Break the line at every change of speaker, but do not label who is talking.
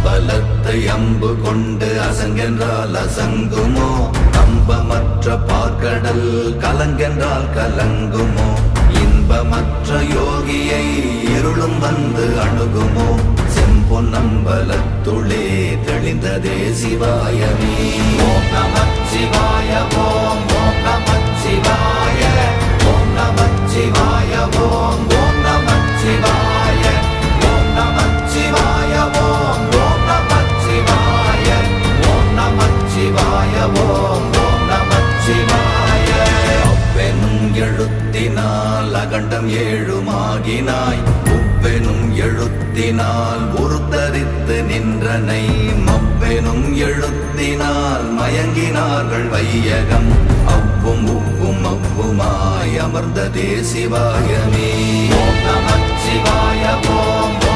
அம்பலத்தை அம்பு கொண்டு அசங்கென்றால் அசங்குமோ? நம்பமற்ற பார்க்கடல் கலங்கென்றால் கலங்குமோ? இன்பமற்ற யோகியை இருளும் வந்து அணுகுமோ? செம்பொன்னம்பலத்துளே தெளிந்ததே சிவாயமே. ஓம் நமச்சிவாய ஓம் ஓம் நமச்சிவாய ஓம் நமச்சிவாய ஓம் ஓம் நமச்சிவாய ஓம் நமச்சிவாய ஓம் ஓம் நமச்சிவாய ஓம் நமச்சிவாய ஓம் ஓம் நமச்சிவாய. அவ்வெனும் எழுத்தினால் அகண்டம் ஏழுமாகினாய், உவ்வெனும் எழுத்தினால் உருத்தரித்து நின்றனை, மவ்வெனும் எழுத்தினால் மயங்கினார்கள் வையகம், அவ்வும் உவ்வும் அவ்வுமாய் அமர்ந்ததே சிவாயமே. ஓம் நமச்சிவாய ஓம்